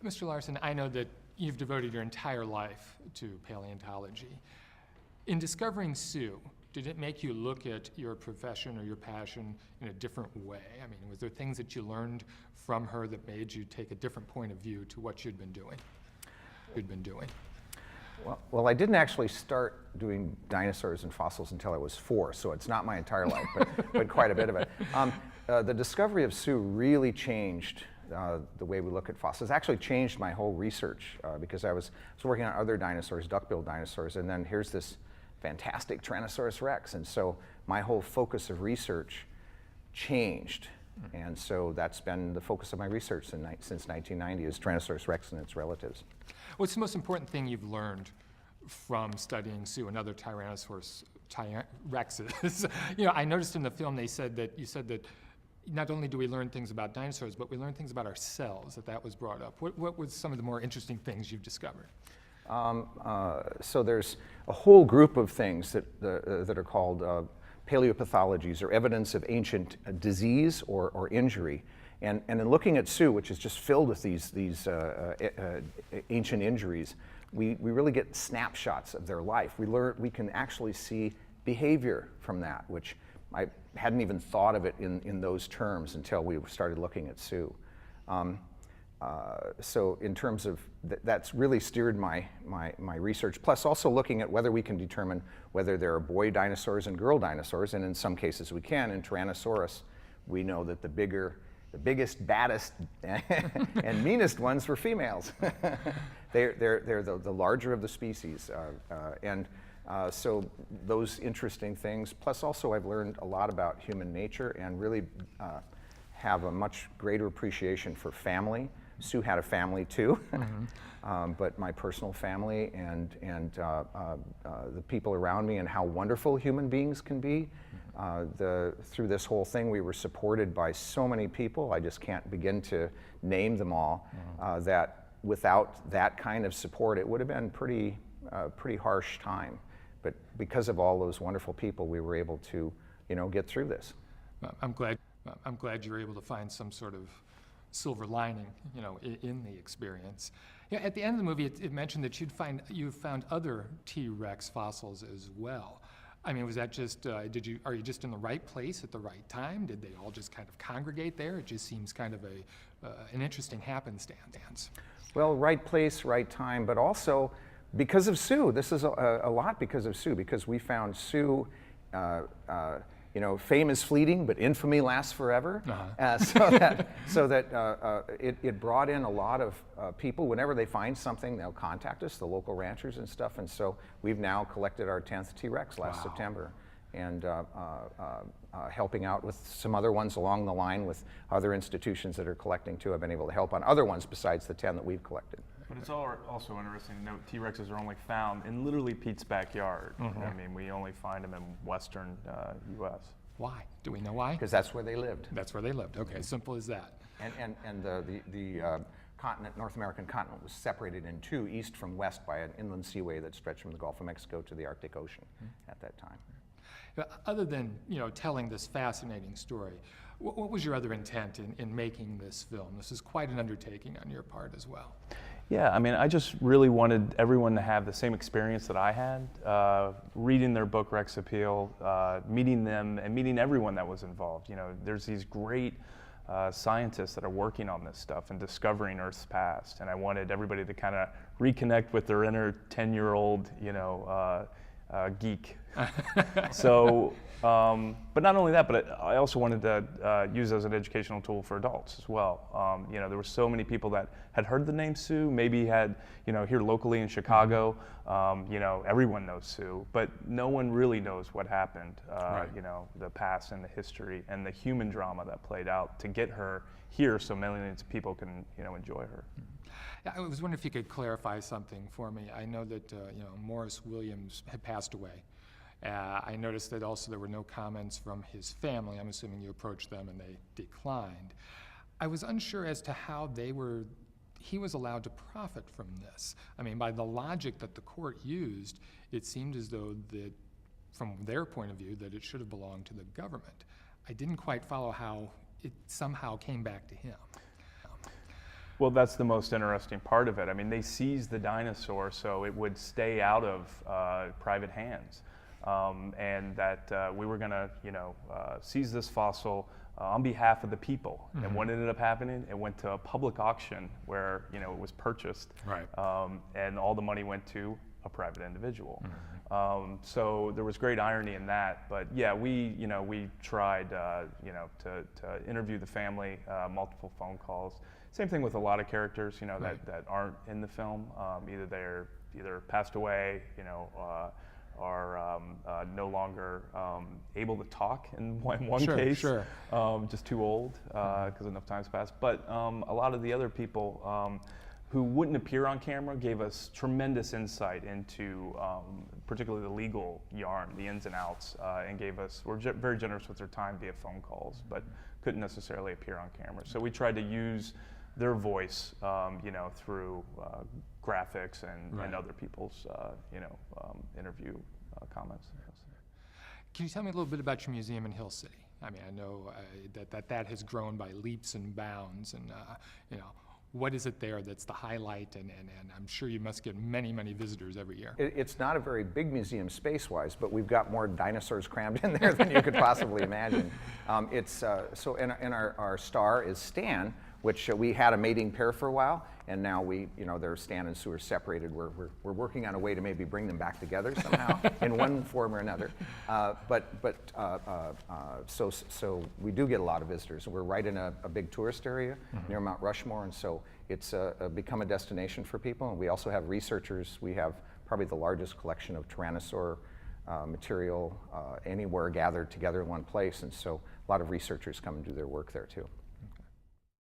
Mr. Larson, I know that you've devoted your entire life to paleontology. In discovering Sue, did it make you look at your profession or your passion in a different way? I mean, was there things that you learned from her that made you take a different point of view to what you'd been doing? Well, I didn't actually start doing dinosaurs and fossils until I was 4, so it's not my entire life, but quite a bit of it. The discovery of Sue really changed the way we look at fossils. It actually changed my whole research because I was working on other dinosaurs, duck-billed dinosaurs, and then here's this fantastic Tyrannosaurus rex, and so my whole focus of research changed. And so that's been the focus of my research since 1990 is Tyrannosaurus rex and its relatives. What's the most important thing you've learned from studying Sue and other Tyrannosaurus rexes? You know, I noticed in the film you said that not only do we learn things about dinosaurs, but we learn things about ourselves, that was brought up. What was some of the more interesting things you've discovered? So there's a whole group of things that are called paleopathologies, or evidence of ancient disease or injury. And in looking at Sue, which is just filled with these ancient injuries, we really get snapshots of their life. We can actually see behavior from that, which I hadn't even thought of it in those terms until we started looking at Sue. So in terms of, that's really steered my research, plus also looking at whether we can determine whether there are boy dinosaurs and girl dinosaurs, and in some cases we can. In Tyrannosaurus, we know that the biggest, baddest, and meanest ones were females. They're the larger of the species. So those interesting things, plus also I've learned a lot about human nature and really have a much greater appreciation for family. Sue had a family too, but my personal family and the people around me and how wonderful human beings can be. Through this whole thing, we were supported by so many people, I just can't begin to name them all, that without that kind of support, it would have been pretty harsh time. But because of all those wonderful people, we were able to, get through this. I'm glad you were able to find some sort of silver lining, in the experience. Yeah, at the end of the movie, it mentioned that you found other T-Rex fossils as well. I mean, was that just, are you just in the right place at the right time? Did they all just kind of congregate there? It just seems kind of an interesting happenstance. Well, right place, right time, but also because of Sue. This is a lot because of Sue, because we found Sue, fame is fleeting, but infamy lasts forever. So that it brought in a lot of people. Whenever they find something, they'll contact us, the local ranchers and stuff. And so we've now collected our 10th T-Rex last September, and helping out with some other ones along the line with other institutions that are collecting too. I've been able to help on other ones besides the 10 that we've collected. But it's also interesting to note T-Rexes are only found in literally Pete's backyard. I mean, we only find them in western U.S. Why? Do we know why? Because that's where they lived. That's where they lived. Okay, simple as that. And the continent, North American continent, was separated in two, east from west, by an inland seaway that stretched from the Gulf of Mexico to the Arctic Ocean at that time. Other than telling this fascinating story, what was your other intent in making this film? This is quite an undertaking on your part as well. Yeah, I mean, I just really wanted everyone to have the same experience that I had, reading their book Rex Appeal, meeting them, and meeting everyone that was involved. There's these great scientists that are working on this stuff and discovering Earth's past, and I wanted everybody to kind of reconnect with their inner 10-year-old, geek. So, but not only that, but I also wanted to use it as an educational tool for adults as well. There were so many people that had heard the name Sue, maybe had, here locally in Chicago, everyone knows Sue, but no one really knows what happened, the past and the history and the human drama that played out to get her here so millions of people can, enjoy her. I was wondering if you could clarify something for me. I know that Morris Williams had passed away. I noticed that also there were no comments from his family. I'm assuming you approached them and they declined. I was unsure as to how he was allowed to profit from this. I mean, by the logic that the court used, it seemed as though that, from their point of view, that it should have belonged to the government. I didn't quite follow how it somehow came back to him. Well, that's the most interesting part of it. I mean, they seized the dinosaur so it would stay out of private hands, and that we were going to, seize this fossil on behalf of the people. And what ended up happening? It went to a public auction where it was purchased, Right. and all the money went to a private individual. So there was great irony in that. But yeah, we tried to interview the family, multiple phone calls. Same thing with a lot of characters, that aren't in the film. Either they're passed away, are no longer able to talk in one Sure, case, sure. just too old because enough time's passed. But a lot of the other people who wouldn't appear on camera gave us tremendous insight into particularly the legal yarn, the ins and outs, and were very generous with their time via phone calls, but couldn't necessarily appear on camera. So we tried to use their voice, through graphics and Right. other people's, interview comments. Can you tell me a little bit about your museum in Hill City? I mean, I know that has grown by leaps and bounds, and what is it there that's the highlight? And I'm sure you must get many, many visitors every year. It's not a very big museum space-wise, but we've got more dinosaurs crammed in there than you could possibly imagine. So our star is Stan, which we had a mating pair for a while, and now they're Stan and Sue are separated. We're working on a way to maybe bring them back together somehow in one form or another. So we do get a lot of visitors. We're right in a big tourist area near Mount Rushmore, and so it's become a destination for people. And we also have researchers. We have probably the largest collection of Tyrannosaur material anywhere gathered together in one place, and so a lot of researchers come and do their work there too.